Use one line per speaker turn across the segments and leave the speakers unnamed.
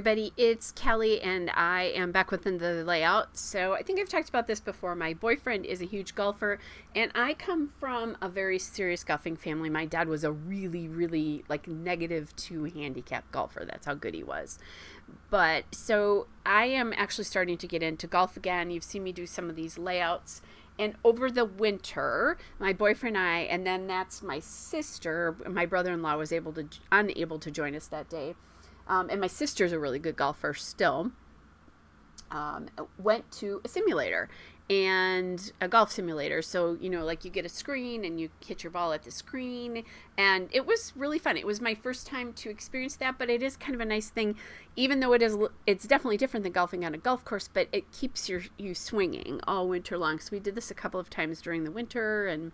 everybody, it's Kelly and I am back with the layout. So I think I've talked about this before. My boyfriend is a huge golfer and I come from a very serious golfing family. My dad was a really like -2 handicap golfer. That's how good he was. But so I am actually starting to get into golf again. You've seen me do some of these layouts. And over the winter, my boyfriend and I, and then that's my sister, my brother-in-law was unable to join us that day. And my sister's a really good golfer still, went to a simulator and a golf simulator. So, like you get a screen and you hit your ball at the screen, and it was really fun. It was my first time to experience that, but it is kind of a nice thing, even though it's definitely different than golfing on a golf course, but it keeps you swinging all winter long. So we did this a couple of times during the winter, and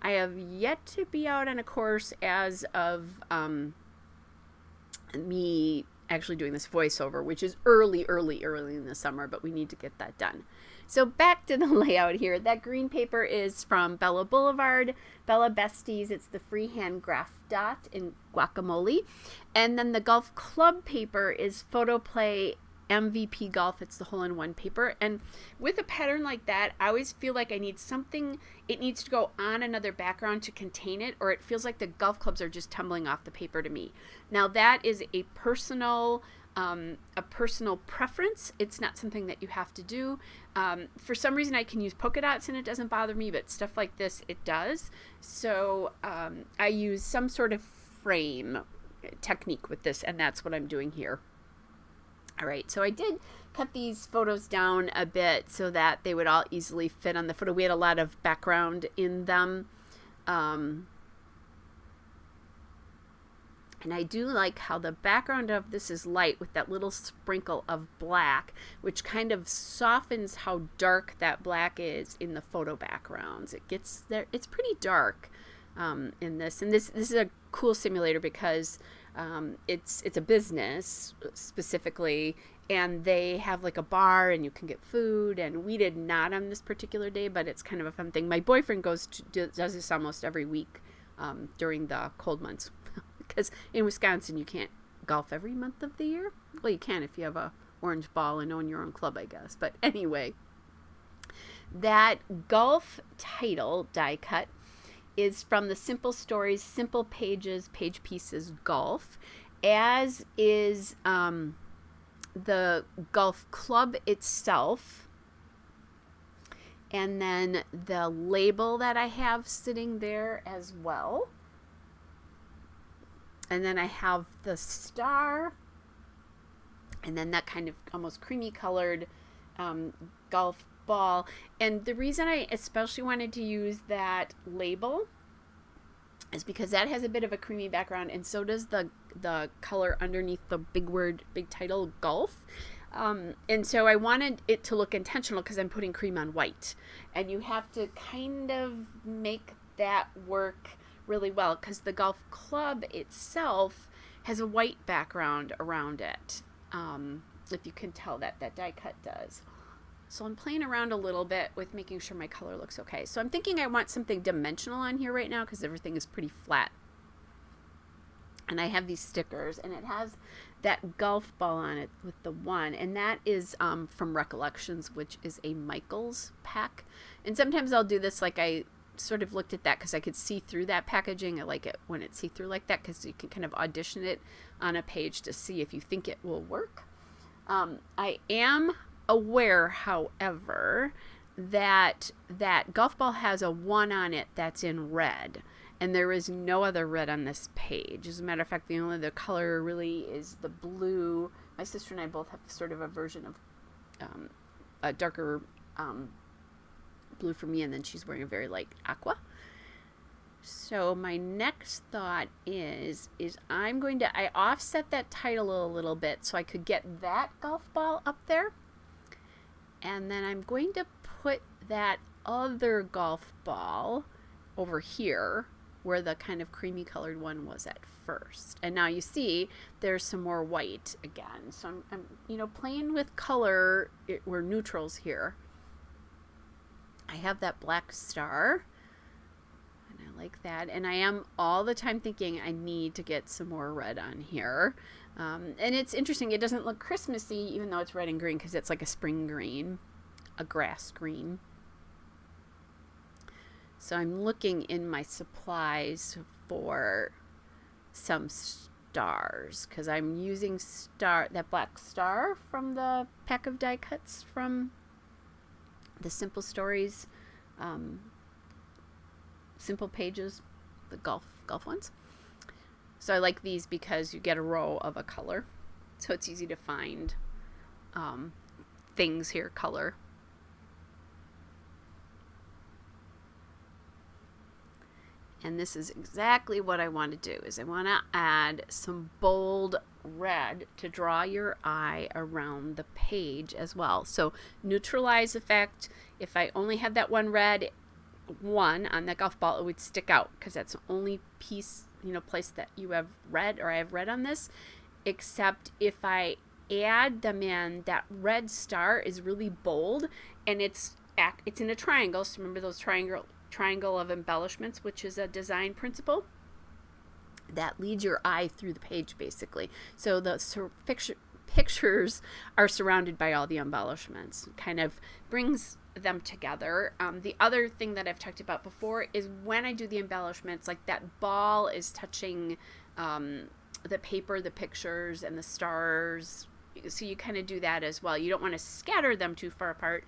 I have yet to be out on a course as of me actually doing this voiceover, which is early in the summer, but we need to get that done. So back to the layout here. That green paper is from Bella Boulevard, Bella Besties. It's the freehand graph dot in guacamole. And then the golf club paper is Photo Play MVP Golf. It's the hole-in-one paper. And with a pattern like that, I always feel like I need something, it needs to go on another background to contain it, or it feels like the golf clubs are just tumbling off the paper to me. Now that is a personal preference. It's not something that you have to do. For some reason I can use polka dots and it doesn't bother me, but stuff like this, it does. So I use some sort of frame technique with this, and that's what I'm doing here. All right, so I did cut these photos down a bit so that they would all easily fit on the photo. We had a lot of background in them. And I do like how the background of this is light with that little sprinkle of black, which kind of softens how dark that black is in the photo backgrounds. It gets there, it's pretty dark in this. And this is a cool simulator because it's a business specifically, and they have like a bar and you can get food, and we did not on this particular day, but it's kind of a fun thing. My boyfriend does this almost every week during the cold months because in Wisconsin you can't golf every month of the year. Well, you can if you have a orange ball and own your own club, I guess. But anyway, that golf title die cut is from the Simple Stories, Simple Pages, Page Pieces Golf, as is the golf club itself, and then the label that I have sitting there as well. And then I have the star, and then that kind of almost creamy colored golf ball. And the reason I especially wanted to use that label is because that has a bit of a creamy background, and so does the color underneath the big title golf. And so I wanted it to look intentional because I'm putting cream on white, and you have to kind of make that work really well because the golf club itself has a white background around it, if you can tell that die cut does. So I'm playing around a little bit with making sure my color looks okay. So I'm thinking I want something dimensional on here right now because everything is pretty flat. And I have these stickers, and it has that golf ball on it with the one, and that is from Recollections, which is a Michaels pack. And sometimes I'll do this, like I sort of looked at that because I could see through that packaging. I like it when it's see-through like that because you can kind of audition it on a page to see if you think it will work. I am aware, however, that golf ball has a 1 on it that's in red, and there is no other red on this page. As a matter of fact, the only other color really is the blue. My sister and I both have sort of a version of a darker blue for me, and then she's wearing a very light aqua. So my next thought is I offset that title a little bit so I could get that golf ball up there. And then I'm going to put that other golf ball over here where the kind of creamy colored one was at first. And now you see there's some more white again. So I'm playing with color. We're neutrals here. I have that black star, and I like that. And I am all the time thinking I need to get some more red on here. And it's interesting. It doesn't look Christmassy, even though it's red and green, because it's like a spring green, a grass green. So I'm looking in my supplies for some stars, because I'm using that black star from the pack of die cuts from the Simple Stories, Simple Pages, the golf ones. So I like these because you get a row of a color, so it's easy to find things here, color. And this is exactly what I want to do, is I want to add some bold red to draw your eye around the page as well. So neutralize effect. If I only had that one red one on that golf ball, it would stick out because that's the only piece, place that you have red, or I have red on this. Except if I add them in, that red star is really bold, and it's in a triangle. So remember those triangle of embellishments, which is a design principle that leads your eye through the page, basically. So the pictures are surrounded by all the embellishments, kind of brings them together. The other thing that I've talked about before is when I do the embellishments, like that ball is touching the paper, the pictures, and the stars. So you kind of do that as well. You don't want to scatter them too far apart,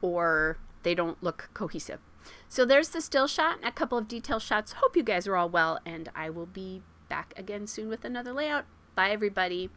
or they don't look cohesive. So there's the still shot and a couple of detail shots. Hope you guys are all well, and I will be back again soon with another layout. Bye, everybody.